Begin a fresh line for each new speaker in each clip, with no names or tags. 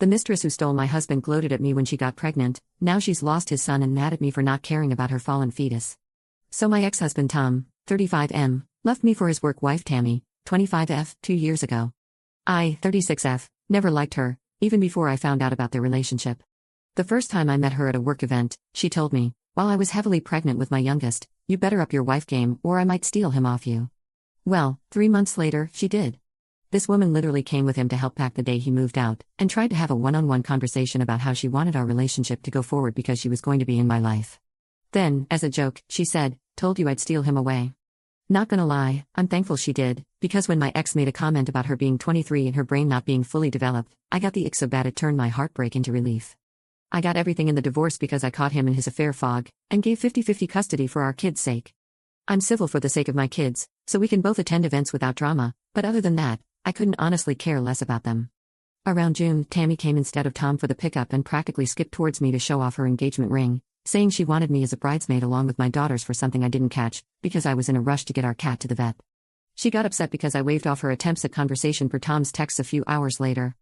The mistress who stole my husband gloated at me when she got pregnant. Now she's lost his son and mad at me for not caring about her fallen fetus. So my ex-husband Tom, 35M, left me for his work wife Tammy, 25F, 2 years ago. I, 36F, never liked her, even before I found out about their relationship. The first time I met her at a work event, she told me, while I was heavily pregnant with my youngest, "You better up your wife game or I might steal him off you." Well, 3 months later, she did. This woman literally came with him to help pack the day he moved out, and tried to have a one-on-one conversation about how she wanted our relationship to go forward because she was going to be in my life. Then, as a joke, she said, "Told you I'd steal him away." Not gonna lie, I'm thankful she did, because when my ex made a comment about her being 23 and her brain not being fully developed, I got the ick so bad it turned my heartbreak into relief. I got everything in the divorce because I caught him in his affair fog, and gave 50-50 custody for our kids' sake. I'm civil for the sake of my kids, so we can both attend events without drama, but other than that, I couldn't honestly care less about them. Around June, Tammy came instead of Tom for the pickup and practically skipped towards me to show off her engagement ring, saying she wanted me as a bridesmaid along with my daughters for something I didn't catch, because I was in a rush to get our cat to the vet. She got upset because I waved off her attempts at conversation per Tom's texts a few hours later.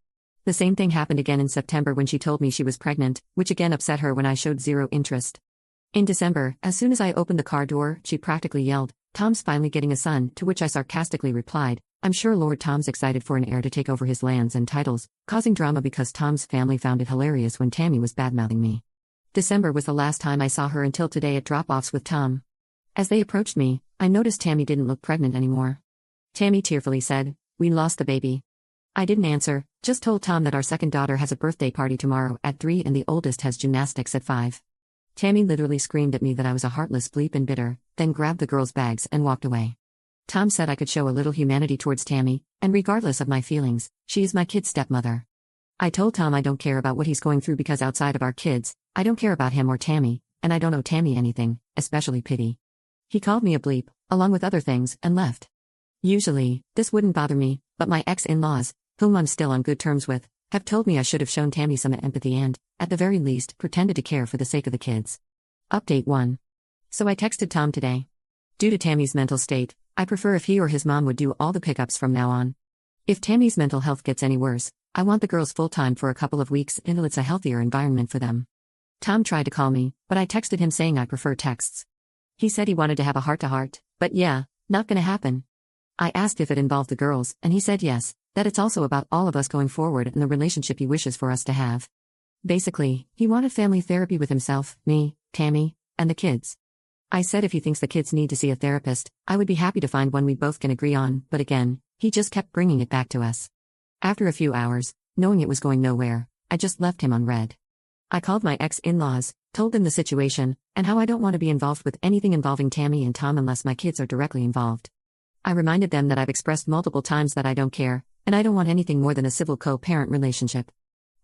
The same thing happened again in September when she told me she was pregnant, which again upset her when I showed zero interest. In December, as soon as I opened the car door, she practically yelled, "Tom's finally getting a son," to which I sarcastically replied, "I'm sure Lord Tom's excited for an heir to take over his lands and titles," causing drama because Tom's family found it hilarious when Tammy was badmouthing me. December was the last time I saw her until today at drop-offs with Tom. As they approached me, I noticed Tammy didn't look pregnant anymore. Tammy tearfully said, "We lost the baby." I didn't answer, just told Tom that our second daughter has a birthday party tomorrow at 3 and the oldest has gymnastics at 5. Tammy literally screamed at me that I was a heartless bleep and bitter, then grabbed the girls' bags and walked away. Tom said I could show a little humanity towards Tammy, and regardless of my feelings, she is my kid's stepmother. I told Tom I don't care about what he's going through because outside of our kids, I don't care about him or Tammy, and I don't owe Tammy anything, especially pity. He called me a bleep, along with other things, and left. Usually, this wouldn't bother me, but my ex-in-laws, whom I'm still on good terms with, have told me I should have shown Tammy some empathy and, at the very least, pretended to care for the sake of the kids. Update 1. So I texted Tom today. Due to Tammy's mental state, I prefer if he or his mom would do all the pickups from now on. If Tammy's mental health gets any worse, I want the girls full-time for a couple of weeks until it's a healthier environment for them. Tom tried to call me, but I texted him saying I prefer texts. He said he wanted to have a heart-to-heart, but yeah, not gonna happen. I asked if it involved the girls, and he said yes, that it's also about all of us going forward and the relationship he wishes for us to have. Basically, he wanted family therapy with himself, me, Tammy, and the kids. I said if he thinks the kids need to see a therapist, I would be happy to find one we both can agree on, but again, he just kept bringing it back to us. After a few hours, knowing it was going nowhere, I just left him on read. I called my ex-in-laws, told them the situation, and how I don't want to be involved with anything involving Tammy and Tom unless my kids are directly involved. I reminded them that I've expressed multiple times that I don't care, and I don't want anything more than a civil co-parent relationship.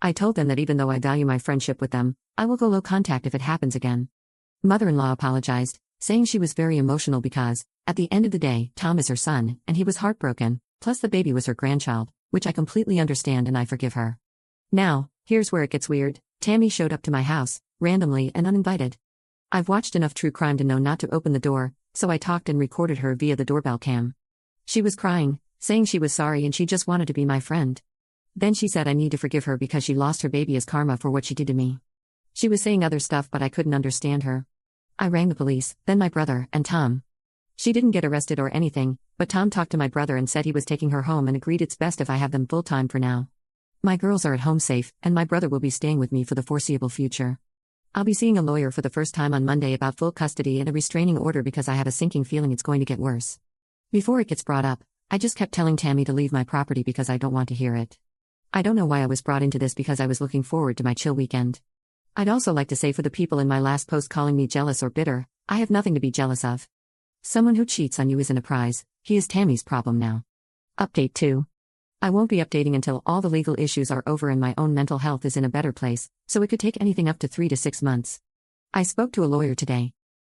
I told them that even though I value my friendship with them, I will go low contact if it happens again. Mother-in-law apologized, saying she was very emotional because, at the end of the day, Tom is her son, and he was heartbroken, plus the baby was her grandchild, which I completely understand and I forgive her. Now, here's where it gets weird. Tammy showed up to my house, randomly and uninvited. I've watched enough true crime to know not to open the door, so I talked and recorded her via the doorbell cam. She was crying, saying she was sorry and she just wanted to be my friend. Then she said I need to forgive her because she lost her baby as karma for what she did to me. She was saying other stuff but I couldn't understand her. I rang the police, then my brother, and Tom. She didn't get arrested or anything, but Tom talked to my brother and said he was taking her home and agreed it's best if I have them full-time for now. My girls are at home safe, and my brother will be staying with me for the foreseeable future. I'll be seeing a lawyer for the first time on Monday about full custody and a restraining order because I have a sinking feeling it's going to get worse. Before it gets brought up, I just kept telling Tammy to leave my property because I don't want to hear it. I don't know why I was brought into this because I was looking forward to my chill weekend. I'd also like to say for the people in my last post calling me jealous or bitter, I have nothing to be jealous of. Someone who cheats on you isn't a prize, he is Tammy's problem now. Update 2. I won't be updating until all the legal issues are over and my own mental health is in a better place, so it could take anything up to 3 to 6 months. I spoke to a lawyer today.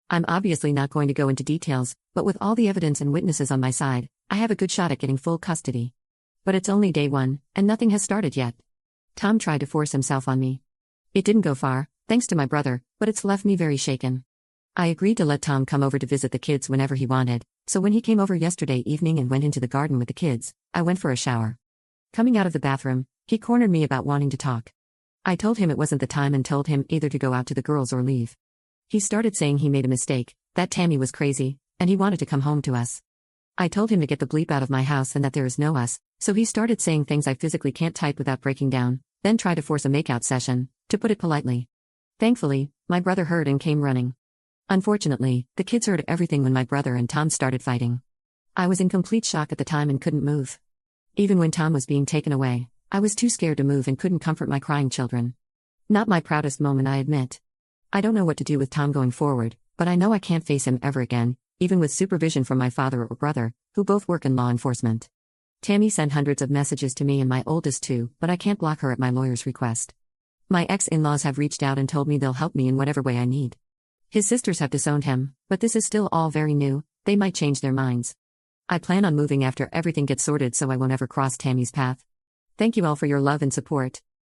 I'm obviously not going to go into details, but with all the evidence and witnesses on my side, I have a good shot at getting full custody. But it's only day 1, and nothing has started yet. Tom tried to force himself on me. It didn't go far, thanks to my brother, but it's left me very shaken. I agreed to let Tom come over to visit the kids whenever he wanted, so when he came over yesterday evening and went into the garden with the kids, I went for a shower. Coming out of the bathroom, He cornered me about wanting to talk. I told him it wasn't the time and told him either to go out to the girls or leave. He started saying he made a mistake, that Tammy was crazy, and he wanted to come home to us. I told him to get the bleep out of my house and that there is no us, so he started saying things I physically can't type without breaking down, then tried to force a makeout session, to put it politely. Thankfully, my brother heard and came running. Unfortunately, the kids heard everything when my brother and Tom started fighting. I was in complete shock at the time and couldn't move. Even when Tom was being taken away, I was too scared to move and couldn't comfort my crying children. Not my proudest moment, I admit. I don't know what to do with Tom going forward, but I know I can't face him ever again, even with supervision from my father or brother, who both work in law enforcement. Tammy sent hundreds of messages to me and my oldest too, but I can't block her at my lawyer's request. My ex-in-laws have reached out and told me they'll help me in whatever way I need. His sisters have disowned him, but this is still all very new, they might change their minds. I plan on moving after everything gets sorted so I won't ever cross Tammy's path. Thank you all for your love and support.